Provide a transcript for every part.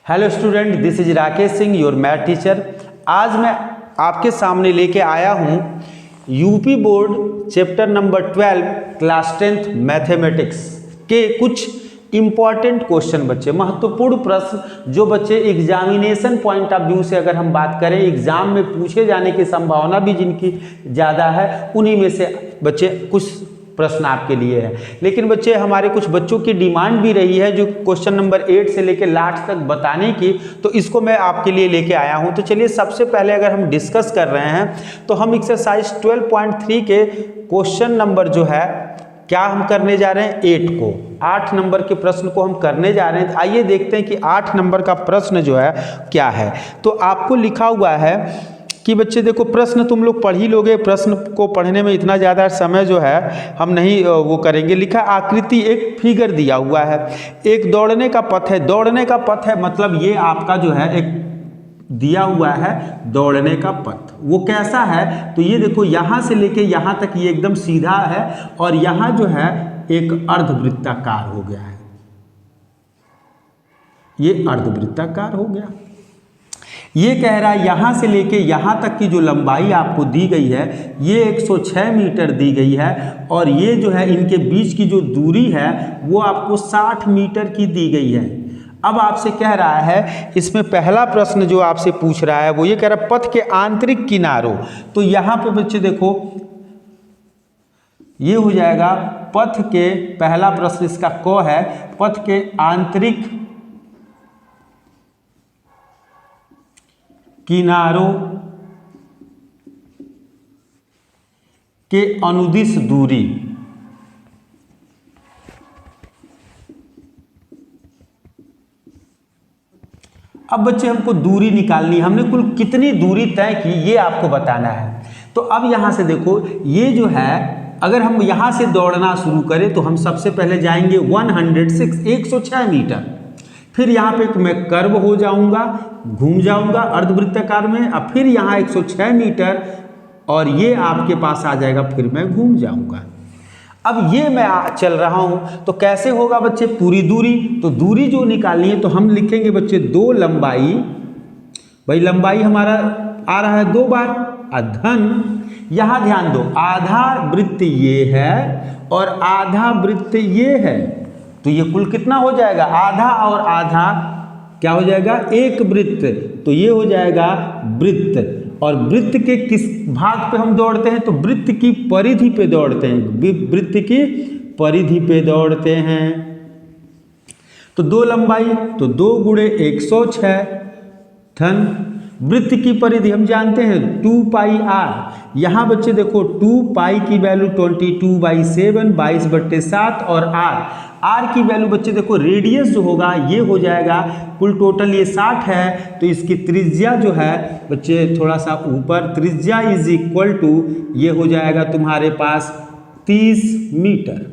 Hello student, this is Rakesh Singh, your math teacher. आज मैं आपके सामने लेके आया हूँ UP board chapter number 12 class 10th mathematics के कुछ इम्पॉर्टेंट क्वेश्चन बच्चे, महत्वपूर्ण प्रश्न जो बच्चे एग्जामिनेशन पॉइंट ऑफ व्यू से अगर हम बात करें, एग्जाम में पूछे जाने की संभावना भी जिनकी ज़्यादा है, उन्हीं में से बच्चे कुछ प्रश्न आपके लिए है। लेकिन बच्चे हमारे कुछ बच्चों की डिमांड भी रही है जो क्वेश्चन नंबर 8 से लेकर लास्ट तक बताने की, तो इसको मैं आपके लिए लेके आया हूं। तो चलिए सबसे पहले अगर हम डिस्कस कर रहे हैं तो हम एक्सरसाइज 12.3 के क्वेश्चन नंबर जो है क्या हम करने जा रहे हैं 8 को, 8 नंबर के प्रश्न को हम करने जा रहे हैं। आइए देखते हैं कि 8 नंबर का प्रश्न जो है क्या है। तो आपको लिखा हुआ है कि बच्चे देखो, प्रश्न तुम लोग पढ़ ही लोगे, प्रश्न को पढ़ने में इतना ज़्यादा समय जो है हम नहीं वो करेंगे। लिखा आकृति, एक फिगर दिया हुआ है, एक दौड़ने का पथ है। दौड़ने का पथ है मतलब ये आपका जो है एक दिया हुआ है दौड़ने का पथ। वो कैसा है तो ये देखो, यहाँ से लेके यहाँ तक ये एकदम सीधा है और यहाँ जो है एक अर्धवृत्ताकार हो गया है, ये अर्धवृत्ताकार हो गया। ये कह रहा है यहाँ से लेके यहाँ तक की जो लंबाई आपको दी गई है ये 106 मीटर दी गई है और ये जो है इनके बीच की जो दूरी है वो आपको 60 मीटर की दी गई है। अब आपसे कह रहा है, इसमें पहला प्रश्न जो आपसे पूछ रहा है वो ये कह रहा है पथ के आंतरिक किनारों। तो यहाँ पे बच्चे देखो, ये हो जाएगा पथ के, पहला प्रश्न इसका क है, पथ के आंतरिक किनारों के अनुदिश दूरी। अब बच्चे हमको दूरी निकालनी है, हमने कुल कितनी दूरी तय की ये आपको बताना है। तो अब यहां से देखो, ये जो है अगर हम यहां से दौड़ना शुरू करें तो हम सबसे पहले जाएंगे 106 मीटर, फिर यहाँ पे मैं कर्व हो जाऊंगा, घूम जाऊंगा अर्धवृत्ताकार में, अब फिर यहाँ 106 मीटर और ये आपके पास आ जाएगा, फिर मैं घूम जाऊंगा। अब ये मैं चल रहा हूँ तो कैसे होगा बच्चे पूरी दूरी। तो दूरी जो निकालनी है तो हम लिखेंगे बच्चे 2 लंबाई, भाई लंबाई हमारा आ रहा है 2 बार, अधन, यहाँ ध्यान दो आधा वृत्त ये है और आधा वृत्त ये है, तो ये कुल कितना हो जाएगा, आधा और आधा क्या हो जाएगा, एक वृत्त, तो ये हो जाएगा वृत्त। और वृत्त के किस भाग पे हम दौड़ते हैं तो वृत्त की परिधि पे दौड़ते हैं, वृत्त की परिधि पे दौड़ते हैं। तो 2 लंबाई तो 2 गुणे 106 धन वृत्त की परिधि हम जानते हैं 2 पाई r। यहाँ बच्चे देखो 2 पाई की वैल्यू 22/7 22/7 और r की वैल्यू बच्चे देखो, रेडियस जो होगा ये हो जाएगा, कुल टोटल ये 60 है तो इसकी त्रिज्या जो है बच्चे थोड़ा सा ऊपर, त्रिज्या इज इक्वल टू ये हो जाएगा तुम्हारे पास 30 मीटर।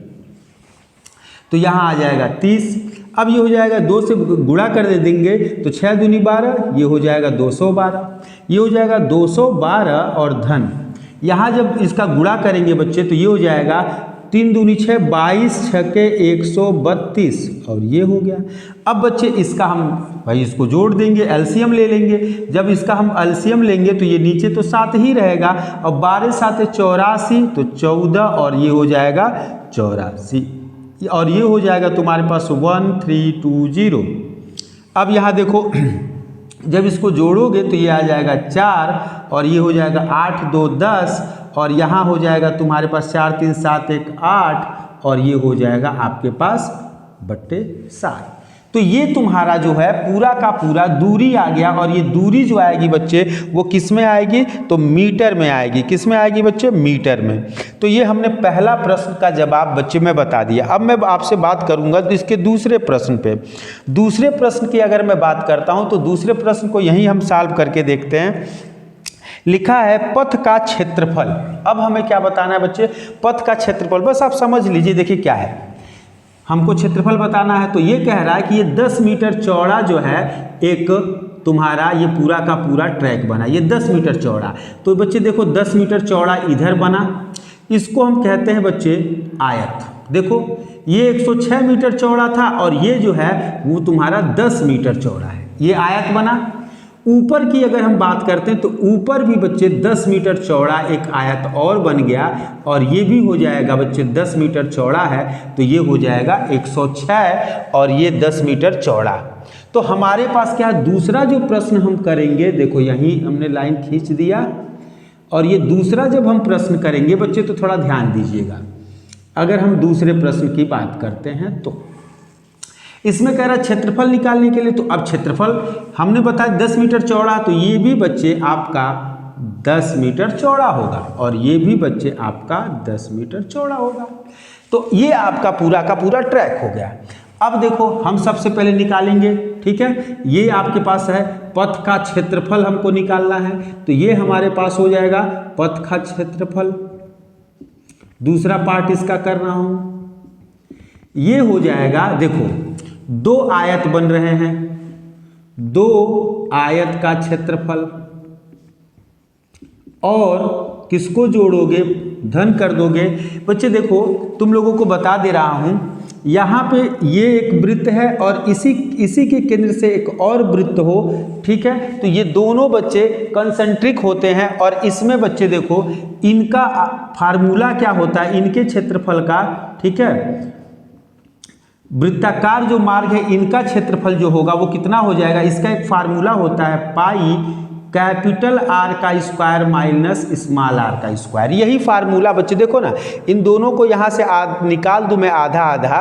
तो यहाँ आ जाएगा 30। अब ये हो जाएगा 2 से गुणा कर देंगे तो 6 दूनी 12, ये हो जाएगा 212, ये हो जाएगा 212 और धन, यहाँ जब इसका गुणा करेंगे बच्चे तो ये हो जाएगा 3 दूनी 6, 22 6 132 और ये हो गया। अब बच्चे इसका हम भाई इसको जोड़ देंगे, एलसीएम ले लेंगे। जब इसका हम एलसीएम लेंगे तो ये नीचे तो 7 ही रहेगा और 12 7 84 तो 14 और ये हो जाएगा 84 और ये हो जाएगा तुम्हारे पास 1320। अब यहाँ देखो जब इसको जोड़ोगे तो ये आ जाएगा 4 और ये हो जाएगा 8 2 10 और यहाँ हो जाएगा तुम्हारे पास 4 3 7 1 8 और ये हो जाएगा आपके पास बट्टे 7। तो ये तुम्हारा जो है पूरा का पूरा दूरी आ गया और ये दूरी जो आएगी बच्चे वो किस में आएगी तो मीटर में आएगी। किस में आएगी बच्चे, मीटर में। तो ये हमने पहला प्रश्न का जवाब बच्चे में बता दिया। अब मैं आपसे बात करूंगा तो इसके दूसरे प्रश्न पे। दूसरे प्रश्न की अगर मैं बात करता हूं तो दूसरे प्रश्न को यहीं हम सॉल्व करके देखते हैं। लिखा है पथ का क्षेत्रफल। अब हमें क्या बताना है बच्चे, पथ का क्षेत्रफल। बस आप समझ लीजिए, देखिए क्या है, हमको क्षेत्रफल बताना है। तो ये कह रहा है कि ये 10 मीटर चौड़ा जो है एक तुम्हारा ये पूरा का पूरा ट्रैक बना, ये 10 मीटर चौड़ा। तो बच्चे देखो 10 मीटर चौड़ा इधर बना, इसको हम कहते हैं बच्चे आयत। देखो ये 106 मीटर चौड़ा था और ये जो है वो तुम्हारा 10 मीटर चौड़ा है। ये आयत बना। ऊपर की अगर हम बात करते हैं तो ऊपर भी बच्चे 10 मीटर चौड़ा एक आयत और बन गया, और ये भी हो जाएगा बच्चे 10 मीटर चौड़ा है तो ये हो जाएगा 106 और ये 10 मीटर चौड़ा। तो हमारे पास क्या है, दूसरा जो प्रश्न हम करेंगे, देखो यहीं हमने लाइन खींच दिया, और ये दूसरा जब हम प्रश्न करेंगे बच्चे तो थोड़ा ध्यान दीजिएगा। अगर हम दूसरे प्रश्न की बात करते हैं तो इसमें कह रहा है क्षेत्रफल निकालने के लिए, तो अब क्षेत्रफल हमने बताया 10 मीटर चौड़ा, तो ये भी बच्चे आपका 10 मीटर चौड़ा होगा, और ये भी बच्चे आपका 10 मीटर चौड़ा होगा। तो ये आपका पूरा का पूरा ट्रैक हो गया। अब देखो हम सबसे पहले निकालेंगे, ठीक है, ये आपके पास है पथ का क्षेत्रफल हमको निकालना है, तो ये हमारे पास हो जाएगा पथ का क्षेत्रफल। दूसरा पार्ट इसका कर रहा हूं, ये हो जाएगा, देखो 2 आयत बन रहे हैं, 2 आयत का क्षेत्रफल, और किसको जोड़ोगे, धन कर दोगे। बच्चे देखो तुम लोगों को बता दे रहा हूं, यहाँ पे ये एक वृत्त है और इसी के केंद्र से एक और वृत्त हो, ठीक है, तो ये दोनों बच्चे कंसेंट्रिक होते हैं, और इसमें बच्चे देखो इनका फार्मूला क्या होता है, इनके क्षेत्रफल का, ठीक है, वृत्ताकार जो मार्ग है इनका क्षेत्रफल जो होगा वो कितना हो जाएगा, इसका एक फार्मूला होता है पाई कैपिटल आर का स्क्वायर माइनस स्मॉल आर का स्क्वायर। यही फार्मूला बच्चे देखो ना, इन दोनों को यहाँ से निकाल दूं मैं आधा आधा,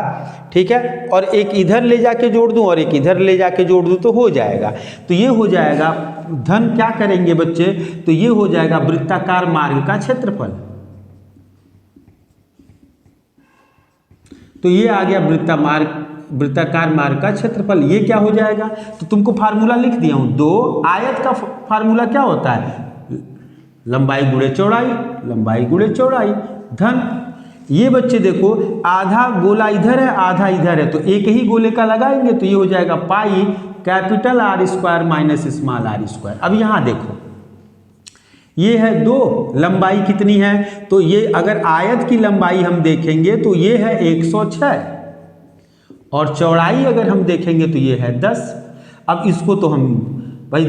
ठीक है, और एक इधर ले जाके जोड़ दूं और एक इधर ले जाके जोड़ दूं तो हो जाएगा। तो ये हो जाएगा धन, क्या करेंगे बच्चे, तो ये हो जाएगा वृत्ताकार मार्ग का क्षेत्रफल। तो ये आ गया वृत्ताकार मार्ग का क्षेत्रफल। ये क्या हो जाएगा, तो तुमको फार्मूला लिख दिया हूं, 2 आयत का फार्मूला क्या होता है, लंबाई गुणे चौड़ाई, लंबाई गुणे चौड़ाई, धन। ये बच्चे देखो आधा गोला इधर है आधा इधर है, तो एक ही गोले का लगाएंगे तो ये हो जाएगा pi capital R square minus small R square. अब यहां देखो ये है 2, लंबाई कितनी है, तो ये अगर आयत की लंबाई हम देखेंगे तो ये है 106, और चौड़ाई अगर हम देखेंगे तो ये है 10। अब इसको तो हम भाई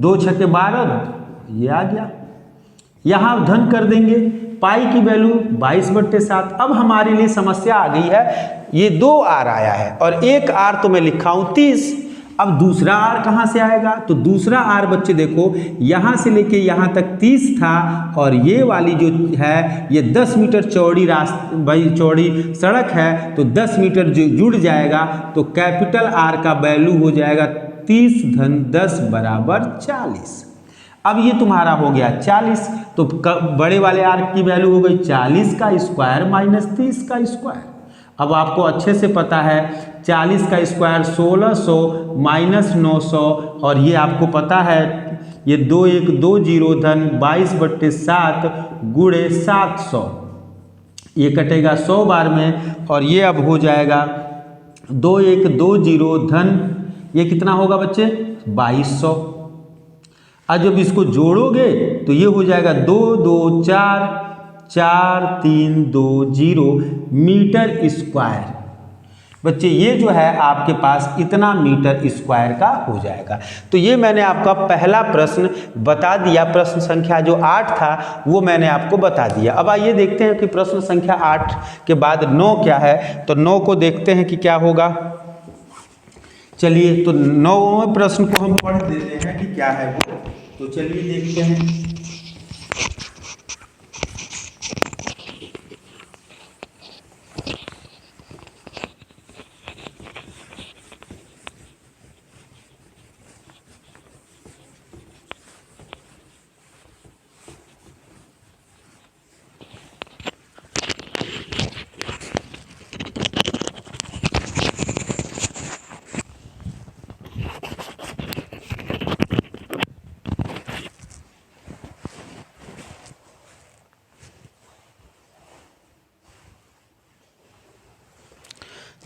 2 छक्के 12, ये आ गया, यहाँ धन कर देंगे, पाई की वैल्यू 22/7। अब हमारे लिए समस्या आ गई है, ये 2 आर आया है और एक आर तो मैं लिखा हूँ 30। अब दूसरा आर कहाँ से आएगा, तो दूसरा आर बच्चे देखो यहाँ से लेके यहाँ तक 30 था, और ये वाली जो है ये 10 मीटर चौड़ी भाई चौड़ी सड़क है, तो 10 मीटर जो जुड़ जाएगा तो कैपिटल आर का वैल्यू हो जाएगा 30 धन 10 बराबर 40। अब ये तुम्हारा हो गया 40, तो बड़े वाले आर की वैल्यू हो गई 40 का स्क्वायर माइनस 30 का स्क्वायर। अब आपको अच्छे से पता है 40 का स्क्वायर 1600 माइनस 900, और ये आपको पता है ये 2120 धन 22/7 गुणे 700, ये कटेगा 100 बार में, और ये अब हो जाएगा 2120 धन ये कितना होगा बच्चे 2200। अब जब इसको जोड़ोगे तो ये हो जाएगा 2 2 4 4 3 2 0 मीटर स्क्वायर। बच्चे ये जो है आपके पास इतना मीटर स्क्वायर का हो जाएगा। तो ये मैंने आपका पहला प्रश्न बता दिया, प्रश्न संख्या जो 8 था वो मैंने आपको बता दिया। अब आइए देखते हैं कि प्रश्न संख्या 8 के बाद 9 क्या है, तो 9 को देखते हैं कि क्या होगा। चलिए तो 9वें प्रश्न को हम पढ़ देते हैं कि क्या है वो, तो चलिए देखते हैं।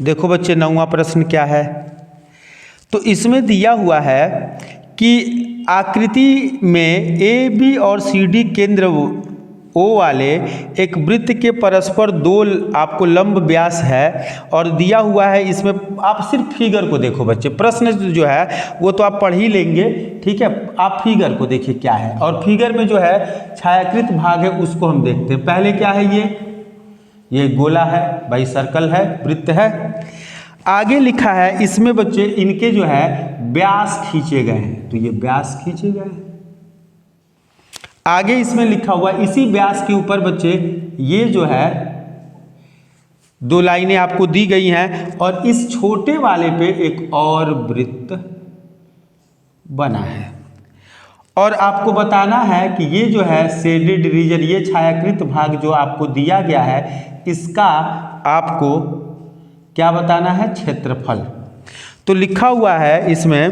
देखो बच्चे 9वां प्रश्न क्या है, तो इसमें दिया हुआ है कि आकृति में ए बी और सी डी केंद्र ओ वाले एक वृत्त के परस्पर दो आपको लंब व्यास है और दिया हुआ है। इसमें आप सिर्फ फिगर को देखो बच्चे, प्रश्न जो है वो तो आप पढ़ ही लेंगे, ठीक है। आप फिगर को देखिए क्या है, और फिगर में जो है छायाकृत भाग है उसको हम देखते हैं। पहले क्या है, ये गोला है भाई, सर्कल है, वृत्त है। आगे लिखा है इसमें बच्चे इनके जो है व्यास खींचे गए हैं, तो ये व्यास खींचे गए हैं। आगे इसमें लिखा हुआ इसी व्यास के ऊपर बच्चे ये जो है दो लाइनें आपको दी गई हैं, और इस छोटे वाले पे एक और वृत्त बना है। और आपको बताना है कि ये जो है शेडेड रीजन, ये छायाकृत भाग जो आपको दिया गया है, इसका आपको क्या बताना है, क्षेत्रफल। तो लिखा हुआ है इसमें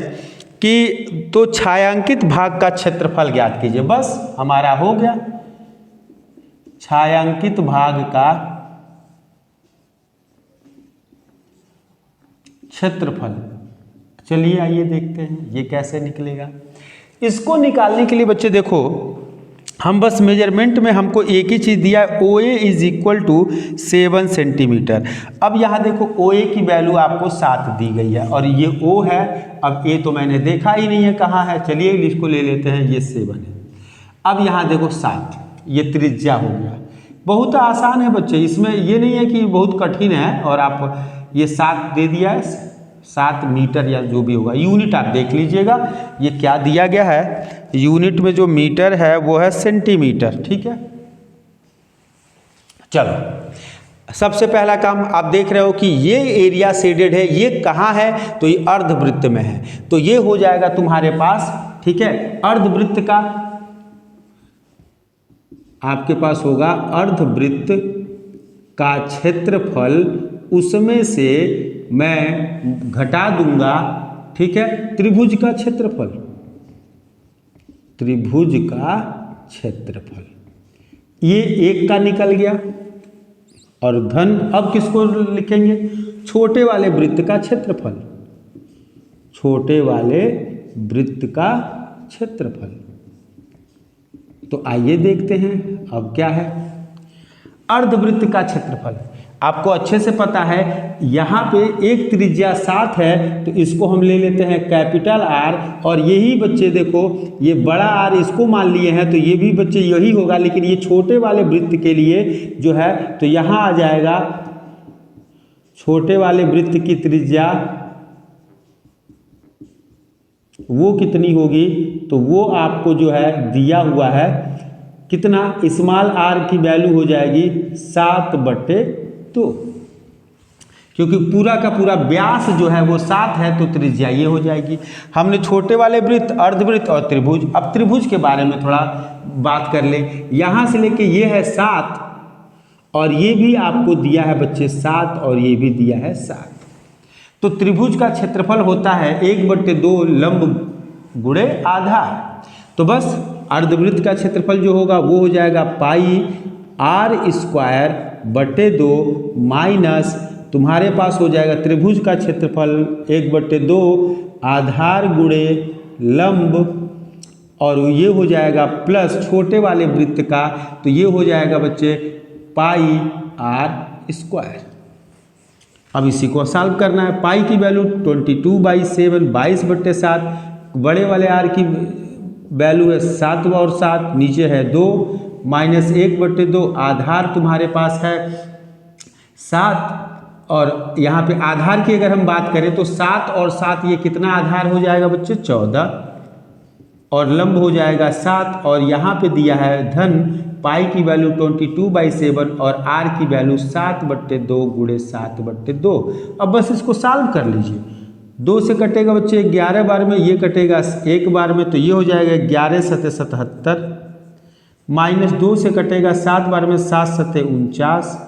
कि तो छायांकित भाग का क्षेत्रफल ज्ञात कीजिए। बस हमारा हो गया, छायांकित भाग का क्षेत्रफल। चलिए आइए देखते हैं ये कैसे निकलेगा। इसको निकालने के लिए बच्चे देखो, हम बस मेजरमेंट में हमको एक ही चीज़ दिया है, OA is equal to 7 centimetre. अब यहाँ देखो OA की वैल्यू आपको 7 दी गई है, और ये O है। अब A तो मैंने देखा ही नहीं है कहाँ है, चलिए इसको ले लेते हैं, ये 7 है। अब यहाँ देखो 7, ये त्रिज्या हो गया। बहुत आसान है बच्चे, इसमें ये नहीं है कि बहुत कठिन है। और आप ये 7 दे दिया है, 7 मीटर या जो भी होगा, यूनिट आप देख लीजिएगा ये क्या दिया गया है। यूनिट में जो मीटर है वो है सेंटीमीटर, ठीक है। चलो सबसे पहला काम आप देख रहे हो कि ये एरिया शेडेड है, ये कहाँ है, तो ये अर्धवृत्त में है, तो ये हो जाएगा तुम्हारे पास, ठीक है। अर्धवृत्त का आपके पास होगा अर्धवृत्त का क्षेत्रफल, उसमें से मैं घटा दूंगा, ठीक है, त्रिभुज का क्षेत्रफल, त्रिभुज का क्षेत्रफल। ये एक का निकल गया, और धन अब किसको लिखेंगे, छोटे वाले वृत्त का क्षेत्रफल, छोटे वाले वृत्त का क्षेत्रफल। तो आइए देखते हैं अब क्या है अर्धवृत्त का क्षेत्रफल। आपको अच्छे से पता है यहाँ पे एक त्रिज्या 7 है, तो इसको हम ले लेते हैं कैपिटल R, और यही बच्चे देखो ये बड़ा R इसको मान लिए हैं, तो ये भी बच्चे यही होगा। लेकिन ये छोटे वाले वृत्त के लिए जो है, तो यहाँ आ जाएगा छोटे वाले वृत्त की त्रिज्या वो कितनी होगी, तो वो आपको जो है दिया हुआ है कितना, स्मॉल r की वैल्यू हो जाएगी 7/2, क्योंकि पूरा का पूरा व्यास जो है वो 7 है, तो त्रिज्या ये हो जाएगी। हमने छोटे वाले वृत्त, अर्धवृत्त और त्रिभुज। अब त्रिभुज के बारे में थोड़ा बात कर ले। यहाँ से लेके ये है 7, और ये भी आपको दिया है बच्चे 7, और ये भी दिया है 7। तो त्रिभुज का क्षेत्रफल होता है 1/2 लंब गुणे आधार। तो बस अर्धवृत्त का क्षेत्रफल जो होगा वो हो जाएगा पाई r²/2 माइनस तुम्हारे पास हो जाएगा त्रिभुज का क्षेत्रफल 1/2 आधार गुणे लंब, और ये हो जाएगा प्लस छोटे वाले वृत्त का, तो ये हो जाएगा बच्चे पाई r²। अब इसी को सॉल्व करना है। पाई की वैल्यू 22/7 22/7, बड़े वाले r की वैल्यू है 7 और 7, नीचे है 2 माइनस 1/2, आधार तुम्हारे पास है 7, और यहाँ पे आधार की अगर हम बात करें तो 7 और 7 ये कितना आधार हो जाएगा बच्चे 14, और लंब हो जाएगा 7, और यहाँ पे दिया है धन पाई की वैल्यू 22/7 और r की वैल्यू 7/2 गुणे 7/2। अब बस इसको सॉल्व कर लीजिए। 2 से कटेगा बच्चे 11 बार में, ये कटेगा 1 बार में, तो ये हो जाएगा 11 × 77, माइनस 2 से कटेगा 7 बार में, 7 × 49,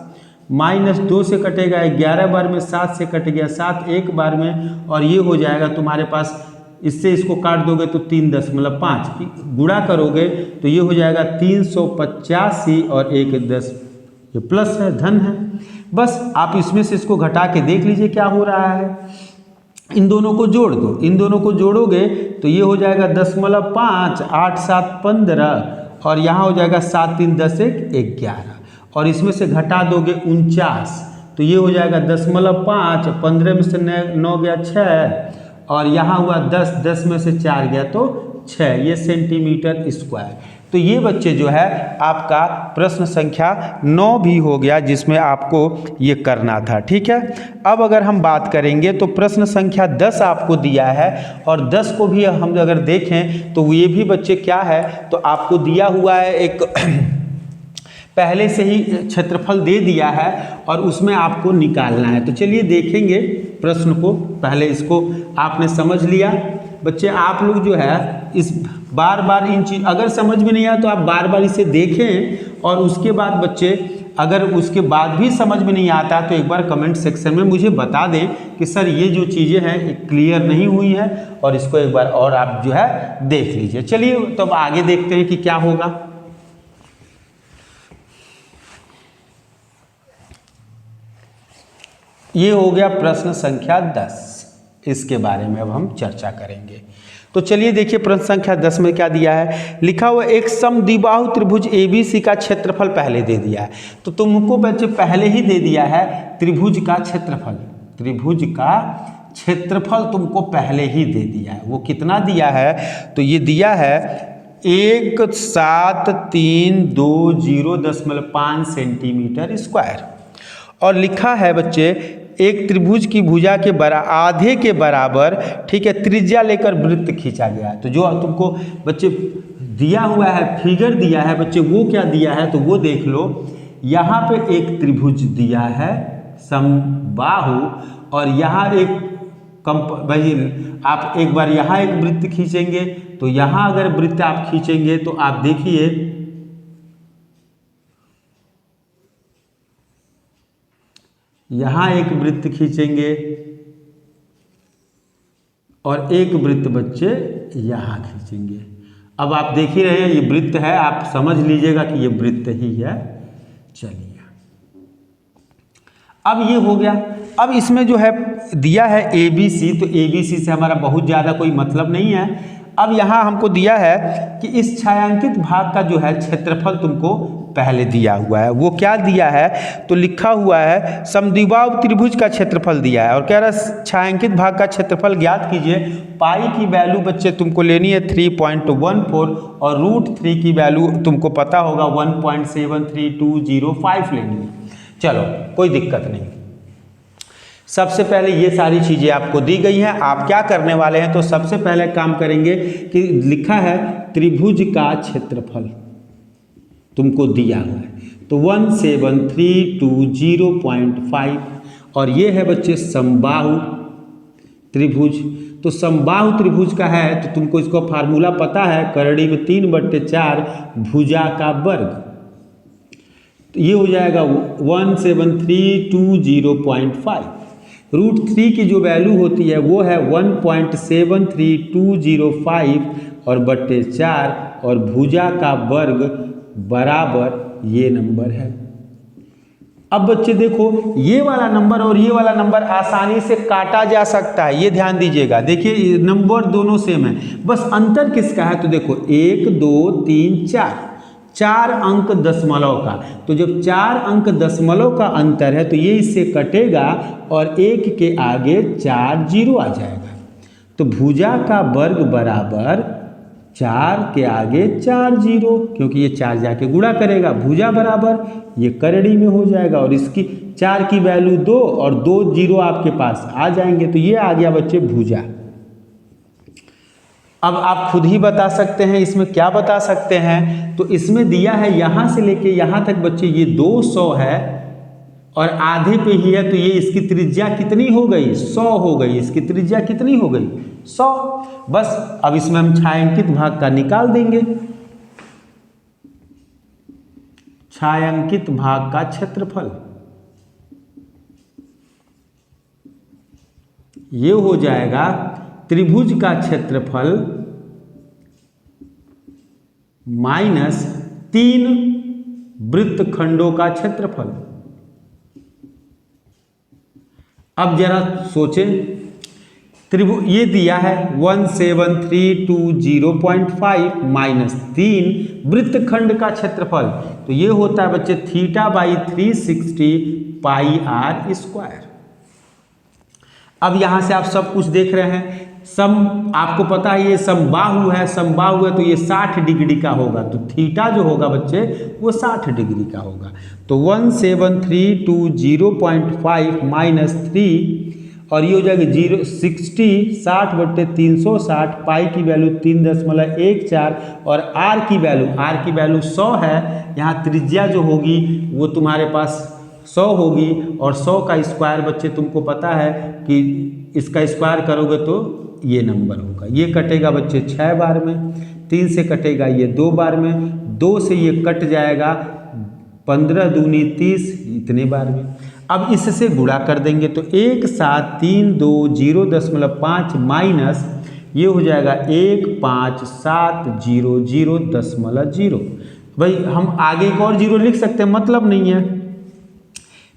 माइनस 2 से कटेगा 11 बार में, 7 से कट गया 7 1 बार में, और ये हो जाएगा तुम्हारे पास, इससे इसको काट दोगे तो 3.5 गुणा करोगे तो ये हो जाएगा 385, और 1 10 ये प्लस है, धन है। बस आप इसमें से इसको घटा के देख लीजिए क्या हो रहा है। इन दोनों को जोड़ दो, इन दोनों को जोड़ोगे तो ये हो जाएगा 0.5 8 7 15, और यहाँ हो जाएगा 7 3 10 1 11 और इसमें से घटा दोगे 49 तो ये हो जाएगा 10.5, 15 में से 9 गया 6 और यहाँ हुआ 10, 10 में से 4 गया तो 6, ये सेंटीमीटर स्क्वायर। तो ये बच्चे जो है आपका प्रश्न संख्या 9 भी हो गया जिसमें आपको ये करना था। ठीक है, अब अगर हम बात करेंगे तो प्रश्न संख्या 10 आपको दिया है और 10 को भी हम अगर देखें तो ये भी बच्चे क्या है तो आपको दिया हुआ है एक पहले से ही क्षेत्रफल दे दिया है और उसमें आपको निकालना है। तो चलिए देखेंगे प्रश्न को, पहले इसको आपने समझ लिया। बच्चे आप लोग जो है इस बार बार इन चीज अगर समझ में नहीं आया तो आप बार बार इसे देखें और उसके बाद बच्चे अगर उसके बाद भी समझ में नहीं आता तो एक बार कमेंट सेक्शन में मुझे बता दें कि सर ये जो चीज़ें हैं क्लियर नहीं हुई हैं और इसको एक बार और आप जो है देख लीजिए। चलिए तो अब आगे देखते हैं कि क्या होगा। ये हो गया प्रश्न संख्या 10, इसके बारे में अब हम चर्चा करेंगे। तो चलिए देखिए प्रश्न संख्या 10 में क्या दिया है, लिखा हुआ एक समद्विबाहु त्रिभुज ABC का क्षेत्रफल पहले दे दिया है। तो तुमको बच्चे पहले ही दे दिया है त्रिभुज का क्षेत्रफल, त्रिभुज का क्षेत्रफल तुमको पहले ही दे दिया है। वो कितना दिया है तो ये दिया है 17320.5 सेंटीमीटर स्क्वायर और लिखा है बच्चे एक त्रिभुज की भुजा के आधे के बराबर, ठीक है, त्रिज्या लेकर वृत्त खींचा गया है। तो जो तुमको बच्चे दिया हुआ है फिगर दिया है बच्चे वो क्या दिया है तो वो देख लो। यहाँ पे एक त्रिभुज दिया है समबाहु और यहाँ एक भाई आप एक बार यहाँ एक वृत्त खींचेंगे तो यहाँ अगर वृत्त आप खींचेंगे तो आप देखिए यहाँ एक वृत्त खींचेंगे और एक वृत्त बच्चे यहाँ खींचेंगे। अब आप देख ही रहे हैं ये वृत्त है, आप समझ लीजिएगा कि ये वृत्त ही है। चलिए अब ये हो गया। अब इसमें जो है दिया है ABC, तो ABC से हमारा बहुत ज़्यादा कोई मतलब नहीं है। अब यहाँ हमको दिया है कि इस छायांकित भाग का जो है क्षेत्रफल तुमको पहले दिया हुआ है। वो क्या दिया है तो लिखा हुआ है समद्विबाहु त्रिभुज का क्षेत्रफल दिया है और कह रहा है छायांकित भाग का क्षेत्रफल ज्ञात कीजिए। पाई की वैल्यू बच्चे तुमको लेनी है 3.14 और √3 की वैल्यू तुमको पता होगा 1.73205 लेनी है। चलो कोई दिक्कत नहीं, सबसे पहले ये सारी चीज़ें आपको दी गई हैं। आप क्या करने वाले हैं तो सबसे पहले काम करेंगे कि लिखा है त्रिभुज का क्षेत्रफल तुमको दिया हुआ है तो 17320.5 और ये है बच्चे समबाहु त्रिभुज। तो समबाहु त्रिभुज का है तो तुमको इसको फार्मूला पता है, करड़ी में 3/4 भुजा का वर्ग। तो ये हो जाएगा 17320.5। √3 की जो वैल्यू होती है वो है 1.73205 और बट्टे 4 और भुजा का वर्ग बराबर ये नंबर है। अब बच्चे देखो ये वाला नंबर और ये वाला नंबर आसानी से काटा जा सकता है, ये ध्यान दीजिएगा। देखिए नंबर दोनों सेम है, बस अंतर किसका है तो देखो 1 2 3 4 अंक दशमलव का। तो जब 4 अंक दशमलव का अंतर है तो ये इससे कटेगा और 1 के आगे 4 जीरो आ जाएगा। तो भुजा का वर्ग बराबर 4 के आगे 4 जीरो, क्योंकि ये 4 जाके गुणा करेगा, भुजा बराबर ये करड़ी में हो जाएगा और इसकी 4 की वैल्यू 2 और 2 जीरो आपके पास आ जाएंगे। तो ये आ गया बच्चे भुजा। अब आप खुद ही बता सकते हैं इसमें क्या बता सकते हैं तो इसमें दिया है यहाँ से लेके यहाँ तक बच्चे ये 200 है और आधे पे ही है तो ये इसकी त्रिज्या कितनी हो गई 100 हो गई। इसकी त्रिज्या कितनी हो गई 100। बस अब इसमें हम छायांकित भाग का निकाल देंगे। छायांकित भाग का क्षेत्रफल ये हो जाएगा त्रिभुज का क्षेत्रफल माइनस 3 वृत्तखंडों का क्षेत्रफल। अब जरा सोचें ये दिया है 17320.5 माइनस 3 वृत्तखंड का क्षेत्रफल, तो ये होता है बच्चे θ/360 पाई r स्क्वायर। अब यहाँ से आप सब कुछ देख रहे हैं, सम आपको पता है ये समबाहु है, समबाहु है तो ये 60 डिग्री का होगा, तो थीटा जो होगा बच्चे वो 60 डिग्री का होगा। तो 17320.5 माइनस 3 और ये हो जाएगा 60/360 पाई की वैल्यू 3.14 और r की वैल्यू 100 है। यहाँ त्रिज्या जो होगी वो तुम्हारे पास 100 होगी और 100 का स्क्वायर बच्चे तुमको पता है कि इसका स्क्वायर करोगे तो ये नंबर होगा। ये कटेगा बच्चे 6 बार में, 3 से कटेगा ये 2 बार में, 2 से ये कट जाएगा 15 दूनी 30 इतने बार में। अब इससे गुणा कर देंगे तो 1732.0.5 माइनस ये हो जाएगा 15700.0। भाई हम आगे एक और जीरो लिख सकते हैं, मतलब नहीं है।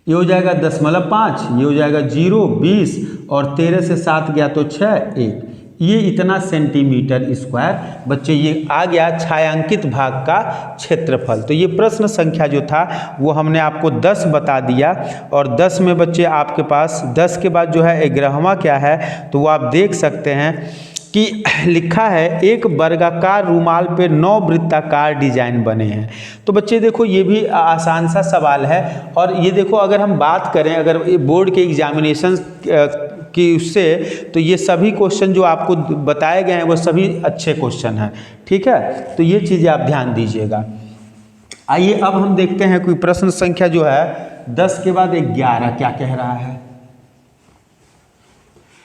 ये हो जाएगा 0.5, ये हो जाएगा 0 20 और 13 से 7 गया तो 6 1, ये इतना सेंटीमीटर स्क्वायर बच्चे ये आ गया छायांकित भाग का क्षेत्रफल। तो ये प्रश्न संख्या जो था वो हमने आपको 10 बता दिया और 10 में बच्चे आपके पास 10 के बाद जो है 11वां क्या है तो वो आप देख सकते हैं कि लिखा है एक वर्गाकार रूमाल पे 9 वृत्ताकार डिजाइन बने हैं। तो बच्चे देखो ये भी आसान सा सवाल है और ये देखो अगर हम बात करें अगर बोर्ड के एग्जामिनेशन की उससे तो ये सभी क्वेश्चन जो आपको बताए गए हैं वो सभी अच्छे क्वेश्चन हैं, ठीक है। तो ये चीज़ें आप ध्यान दीजिएगा। आइए अब हम देखते हैं कोई प्रश्न संख्या जो है 10 के बाद 11 क्या कह रहा है।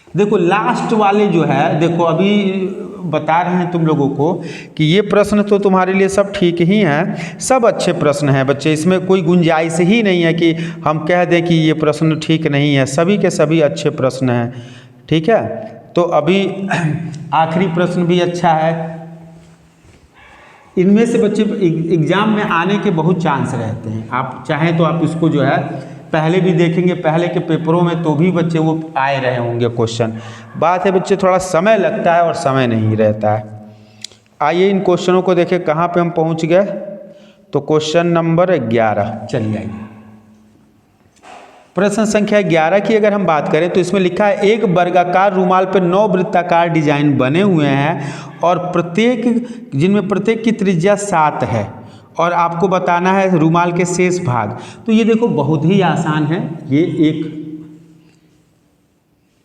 देखो लास्ट वाले जो है, देखो अभी बता रहे हैं तुम लोगों को कि ये प्रश्न तो तुम्हारे लिए सब ठीक ही हैं, सब अच्छे प्रश्न हैं बच्चे, इसमें कोई गुंजाइश ही नहीं है कि हम कह दें कि ये प्रश्न ठीक नहीं है, सभी के सभी अच्छे प्रश्न हैं, ठीक है। तो अभी आखिरी प्रश्न भी अच्छा है। इनमें से बच्चे एग्जाम में आने के बहुत चांस रहते हैं, आप चाहें तो आप इसको जो है पहले भी देखेंगे, पहले के पेपरों में तो भी बच्चे वो आए रहे होंगे क्वेश्चन। बात है बच्चे थोड़ा समय लगता है और समय नहीं रहता है। आइए इन क्वेश्चनों को देखें कहाँ पे हम पहुँच गए। तो क्वेश्चन नंबर 11 चलिए आइए। प्रश्न संख्या 11 की अगर हम बात करें तो इसमें लिखा है एक वर्गाकार रूमाल पर 9 वृत्ताकार डिजाइन बने हुए हैं और जिनमें प्रत्येक की त्रिज्या 7 है और आपको बताना है रूमाल के शेष भाग। तो ये देखो बहुत ही आसान है, ये एक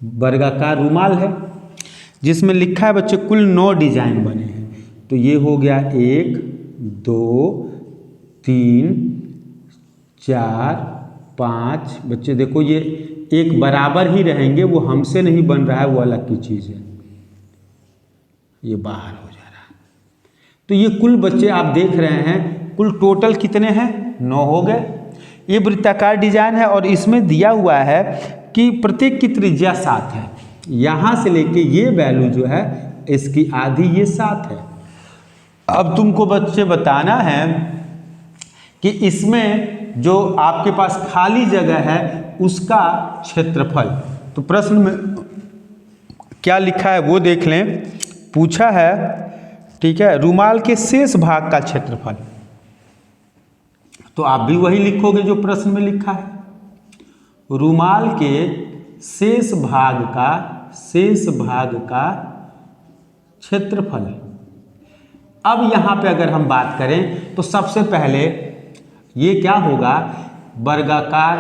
वर्गाकार रूमाल है जिसमें लिखा है बच्चे कुल 9 डिजाइन बने हैं। तो ये हो गया 1 2 3 4 5 बच्चे देखो ये एक बराबर ही रहेंगे, वो हमसे नहीं बन रहा है वो अलग की चीज़ है, ये बाहर हो जा रहा है। तो ये कुल बच्चे आप देख रहे हैं कुल टोटल कितने हैं 9 हो गए। ये वृत्ताकार डिजाइन है और इसमें दिया हुआ है कि प्रत्येक की त्रिज्या 7 है, यहाँ से लेके ये वैल्यू जो है इसकी आधी ये 7 है। अब तुमको बच्चे बताना है कि इसमें जो आपके पास खाली जगह है उसका क्षेत्रफल। तो प्रश्न में क्या लिखा है वो देख लें। पूछा है, ठीक है, रूमाल के शेष भाग का क्षेत्रफल। तो आप भी वही लिखोगे जो प्रश्न में लिखा है, रूमाल के शेष भाग का क्षेत्रफल। अब यहाँ पे अगर हम बात करें तो सबसे पहले ये क्या होगा, वर्गाकार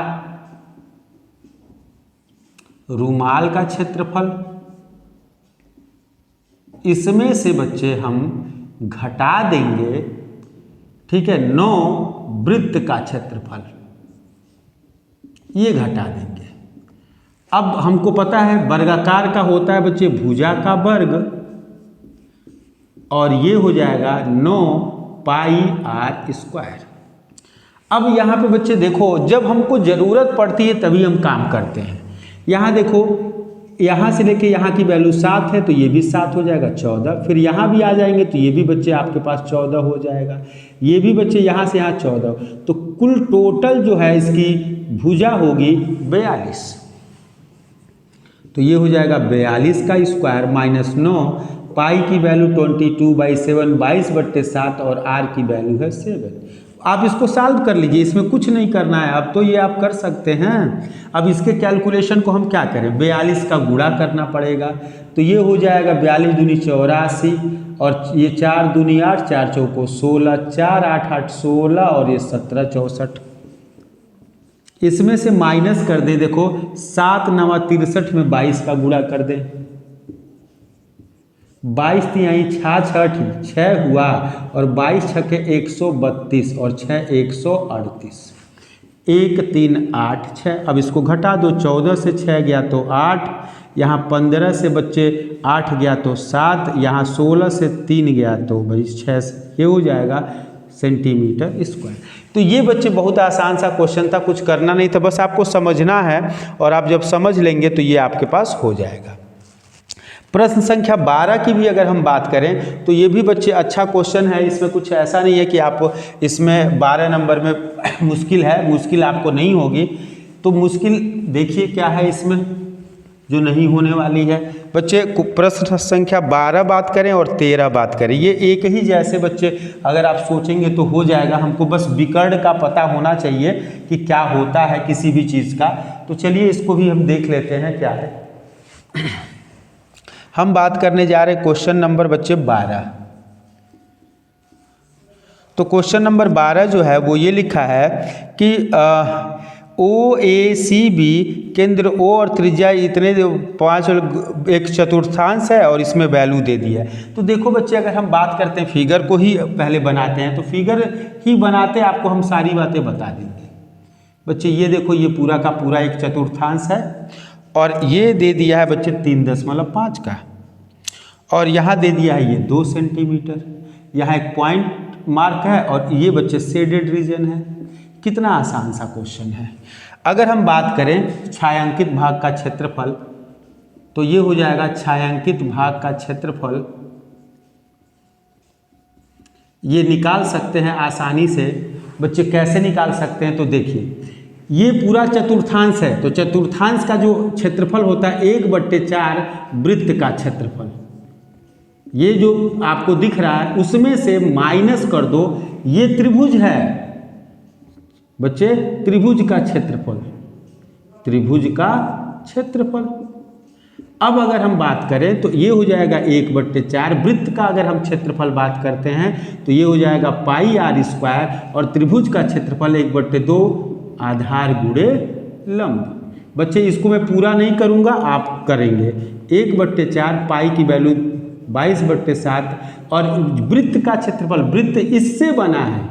रूमाल का क्षेत्रफल, इसमें से बच्चे हम घटा देंगे, ठीक है, 9 वृत्त का क्षेत्रफल, ये घटा देंगे। अब हमको पता है वर्गाकार का होता है बच्चे भुजा का वर्ग और ये हो जाएगा 9 पाई r स्क्वायर। अब यहाँ पे बच्चे देखो जब हमको ज़रूरत पड़ती है तभी हम काम करते हैं। यहाँ देखो यहाँ से लेके यहाँ की वैल्यू 7 है तो ये भी 7 हो जाएगा 14, फिर यहाँ भी आ जाएंगे तो ये भी बच्चे आपके पास 14 हो जाएगा, ये भी बच्चे यहाँ से यहाँ 14, तो कुल टोटल जो है इसकी भुजा होगी 42। तो ये हो जाएगा 42 का स्क्वायर माइनस 9, पाई की वैल्यू 22/7 22/7 और आर की वैल्यू है 7। आप इसको सॉल्व कर लीजिए, इसमें कुछ नहीं करना है, अब तो ये आप कर सकते हैं। अब इसके कैलकुलेशन को हम क्या करें, 42 का गुणा करना पड़ेगा। तो ये हो जाएगा 42 दूनी 84 और ये 4 दूनी 8, 4 चौको 16, 4 8 8 16 और ये 17 64। इसमें से माइनस कर दें, देखो 7 9 63 में 22 का गुणा कर दें, 22 तिहाई 6 हुआ और 22 छके 132 और 6 138, 1 3 8 6। अब इसको घटा दो, 14 से 6 गया तो 8, यहाँ 15 से बच्चे 8 गया तो 7, यहाँ 16 से 3 गया तो भाई 6 से, ये हो जाएगा सेंटीमीटर स्क्वायर। तो ये बच्चे बहुत आसान सा क्वेश्चन था, कुछ करना नहीं था, बस आपको समझना है और आप जब समझ लेंगे तो ये आपके पास हो जाएगा। प्रश्न संख्या 12 की भी अगर हम बात करें तो ये भी बच्चे अच्छा क्वेश्चन है, इसमें कुछ ऐसा नहीं है कि आप इसमें 12 नंबर में मुश्किल है, मुश्किल आपको नहीं होगी। तो मुश्किल देखिए क्या है इसमें जो नहीं होने वाली है। बच्चे प्रश्न संख्या 12 बात करें और 13 बात करें, ये एक ही जैसे बच्चे अगर आप सोचेंगे तो हो जाएगा। हमको बस विकर्ण का पता होना चाहिए कि क्या होता है किसी भी चीज़ का। तो चलिए इसको भी हम देख लेते हैं क्या है। हम बात करने जा रहे हैं क्वेश्चन नंबर बच्चे 12। तो क्वेश्चन नंबर 12 जो है वो ये लिखा है कि OACB केंद्र O और त्रिज्या इतने 5 एक चतुर्थांश है और इसमें वैल्यू दे दी है। तो देखो बच्चे अगर हम बात करते हैं फिगर को ही पहले बनाते हैं, तो फिगर ही बनाते आपको हम सारी बातें बता देंगे। बच्चे ये देखो ये पूरा का पूरा एक चतुर्थांश है और ये दे दिया है बच्चे 3.5 का, और यहाँ दे दिया है ये 2 सेंटीमीटर, यहाँ एक पॉइंट मार्क है और ये बच्चे शेडेड रीजन है। कितना आसान सा क्वेश्चन है। अगर हम बात करें छायांकित भाग का क्षेत्रफल, तो ये हो जाएगा छायांकित भाग का क्षेत्रफल, ये निकाल सकते हैं आसानी से। बच्चे कैसे निकाल सकते हैं, तो देखिए ये पूरा चतुर्थांश है, तो चतुर्थांश का जो क्षेत्रफल होता है 1/4 वृत्त का क्षेत्रफल, ये जो आपको दिख रहा है उसमें से माइनस कर दो, ये त्रिभुज है बच्चे, त्रिभुज का क्षेत्रफल, त्रिभुज का क्षेत्रफल। अब अगर हम बात करें तो ये हो जाएगा 1/4 वृत्त का। अगर हम क्षेत्रफल बात करते हैं तो ये हो जाएगा पाई r स्क्वायर और त्रिभुज का क्षेत्रफल 1/2 आधार गुणे लंब। बच्चे इसको मैं पूरा नहीं करूँगा, आप करेंगे। 1/4 पाई की वैल्यू 22/7 और वृत्त का क्षेत्रफल, वृत्त इससे बना है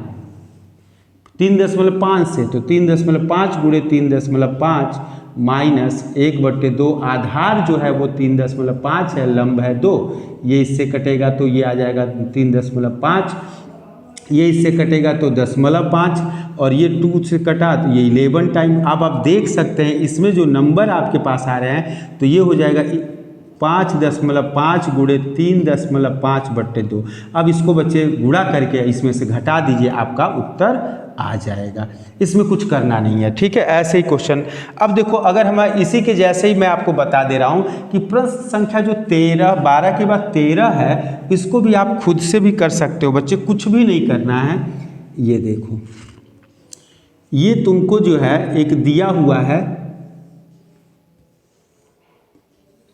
3.5 से, तो 3.5 गुणे 3.5 माइनस 1/2, आधार जो है वो 3.5 है, लंब है 2, ये इससे कटेगा तो ये आ जाएगा 3.5, ये इससे कटेगा तो 0.5 और ये 2 से कटा तो ये 11 टाइम। अब आप देख सकते हैं इसमें जो नंबर आपके पास आ रहे हैं तो ये हो जाएगा 5.5 गुणे 3.5/2। अब इसको बच्चे गुणा करके इसमें से घटा दीजिए, आपका उत्तर आ जाएगा। इसमें कुछ करना नहीं है, ठीक है, ऐसे ही क्वेश्चन। अब देखो अगर हम इसी के जैसे ही मैं आपको बता दे रहा हूँ कि प्रश्न संख्या जो 12 के बाद 13 है, इसको भी आप खुद से भी कर सकते हो बच्चे, कुछ भी नहीं करना है। ये देखो ये तुमको जो है एक दिया हुआ है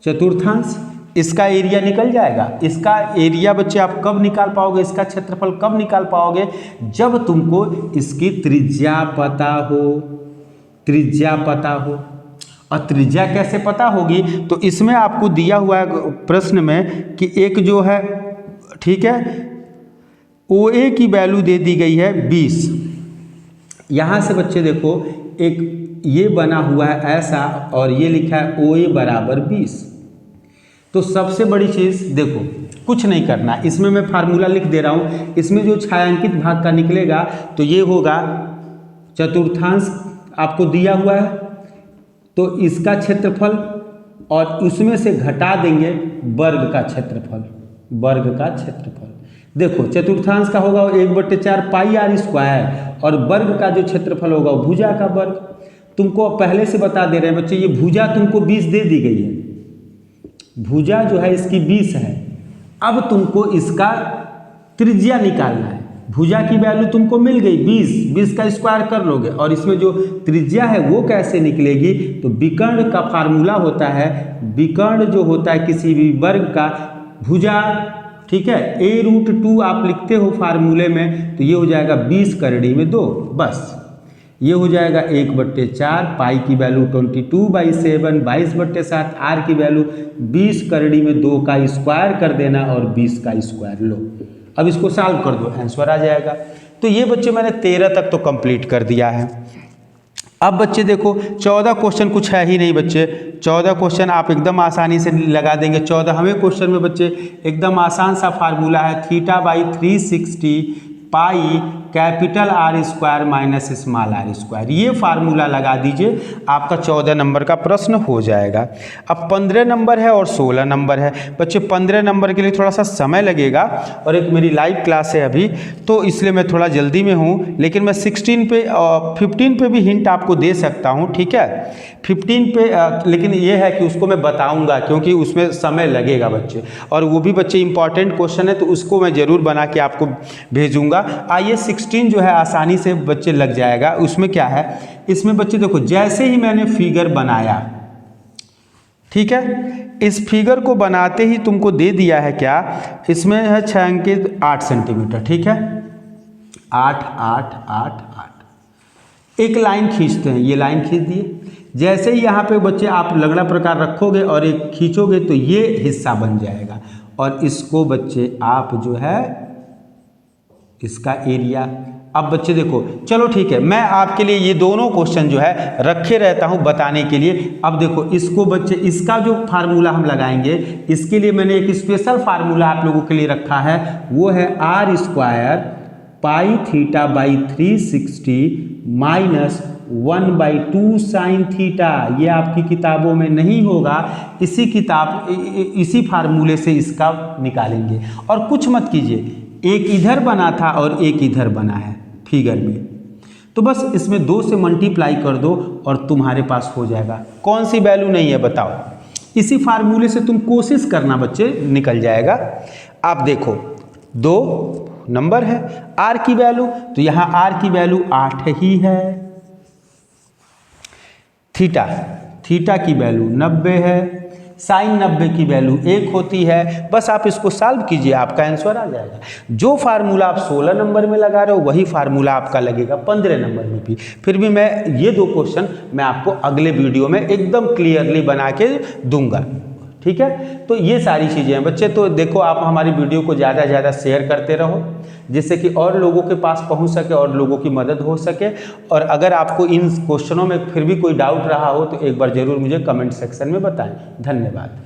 चतुर्थांश, इसका एरिया निकल जाएगा। इसका एरिया बच्चे आप कब निकाल पाओगे, इसका क्षेत्रफल कब निकाल पाओगे, जब तुमको इसकी त्रिज्या पता हो। त्रिज्या पता हो, और त्रिज्या कैसे पता होगी, तो इसमें आपको दिया हुआ है प्रश्न में कि एक जो है, ठीक है, OA की वैल्यू दे दी गई है 20। यहाँ से बच्चे देखो एक ये बना हुआ है ऐसा और ये लिखा है OA बराबर 20। तो सबसे बड़ी चीज़ देखो, कुछ नहीं करना, इसमें मैं फार्मूला लिख दे रहा हूँ। इसमें जो छायांकित भाग का निकलेगा तो ये होगा चतुर्थांश आपको दिया हुआ है, तो इसका क्षेत्रफल और उसमें से घटा देंगे वर्ग का क्षेत्रफल। वर्ग का क्षेत्रफल देखो चतुर्थांश का होगा 1/4 पाई r स्क्वायर और वर्ग का जो क्षेत्रफल होगा भुजा का वर्ग। तुमको पहले से बता दे रहे हैं बच्चे, ये भुजा तुमको 20 दे दी गई है, भुजा जो है इसकी 20 है। अब तुमको इसका त्रिज्या निकालना है। भुजा की वैल्यू तुमको मिल गई 20 का स्क्वायर कर लोगे, और इसमें जो त्रिज्या है वो कैसे निकलेगी, तो विकर्ण का फार्मूला होता है, विकर्ण जो होता है किसी भी वर्ग का भुजा, ठीक है, a√2 आप लिखते हो फार्मूले में, तो ये हो जाएगा 20 करड़ी में 2, बस ये हो जाएगा 1/4, पाई की वैल्यू 22/7, 22/7, आर की वैल्यू 20 करड़ी में 2 का स्क्वायर कर देना और 20 का स्क्वायर लो। अब इसको सॉल्व कर दो, आंसर आ जाएगा। तो ये बच्चे मैंने 13 तक तो कंप्लीट कर दिया है। अब बच्चे देखो 14 क्वेश्चन कुछ है ही नहीं बच्चे, 14 क्वेश्चन आप एकदम आसानी से लगा देंगे। 14वें क्वेश्चन में बच्चे एकदम आसान सा फार्मूला है, θ/360 pi capital R square minus small r square, ये फार्मूला लगा दीजिए, आपका 14 नंबर का प्रश्न हो जाएगा। अब 15 नंबर है और 16 नंबर है बच्चे। 15 नंबर के लिए थोड़ा सा समय लगेगा और एक मेरी लाइव क्लास है अभी, तो इसलिए मैं थोड़ा जल्दी में हूँ, लेकिन मैं 15 पे भी हिंट आपको दे सकता हूँ, ठीक है। 15 पे लेकिन ये है कि उसको मैं बताऊँगा क्योंकि उसमें समय लगेगा बच्चे, और वो भी बच्चे इंपॉर्टेंट क्वेश्चन है, तो उसको मैं ज़रूर बना के आपको भेजूँगा। आइए 16 जो है आसानी से बच्चे लग जाएगा। उसमें क्या है, इसमें बच्चे देखो जैसे ही मैंने फिगर बनाया, ठीक है, इस फिगर को बनाते ही तुमको दे दिया है क्या, इसमें है 6 अंकित 8 सेंटीमीटर, ठीक है, 8 8 8 8। एक लाइन खींचते हैं, ये लाइन खींच दिए। जैसे ही यहाँ पे बच्चे आप लगड़ा प्रकार रखोगे और एक खींचोगे तो ये हिस्सा बन जाएगा, और इसको बच्चे आप जो है इसका एरिया। अब बच्चे देखो, चलो ठीक है, मैं आपके लिए ये दोनों क्वेश्चन जो है रखे रहता हूँ बताने के लिए। अब देखो इसको बच्चे, इसका जो फार्मूला हम लगाएंगे, इसके लिए मैंने एक स्पेशल फार्मूला आप लोगों के लिए रखा है, वो है R square pi θ/360 minus 1/2 sine theta. ये आपकी किताबों में नहीं होगा, इसी फार्मूले से इसका निकालेंगे। और कुछ मत कीजिए, एक इधर बना था और एक इधर बना है फिगर में, तो बस इसमें 2 से मल्टीप्लाई कर दो और तुम्हारे पास हो जाएगा। कौन सी वैल्यू नहीं है बताओ, इसी फार्मूले से तुम कोशिश करना बच्चे, निकल जाएगा। आप देखो 2 नंबर है, आर की वैल्यू, तो यहाँ आर की वैल्यू 8 ही है। थीटा की वैल्यू 90 है, साइन 90 की वैल्यू 1 होती है। बस आप इसको सॉल्व कीजिए, आपका आंसर आ जाएगा। जो फार्मूला आप 16 नंबर में लगा रहे हो वही फार्मूला आपका लगेगा 15 नंबर में भी। फिर भी मैं ये 2 क्वेश्चन मैं आपको अगले वीडियो में एकदम क्लियरली बना के दूंगा, ठीक है। तो ये सारी चीज़ें हैं बच्चे। तो देखो आप हमारी वीडियो को ज़्यादा से ज़्यादा शेयर करते रहो, जिससे कि और लोगों के पास पहुंच सके और लोगों की मदद हो सके। और अगर आपको इन क्वेश्चनों में फिर भी कोई डाउट रहा हो तो एक बार ज़रूर मुझे कमेंट सेक्शन में बताएं। धन्यवाद।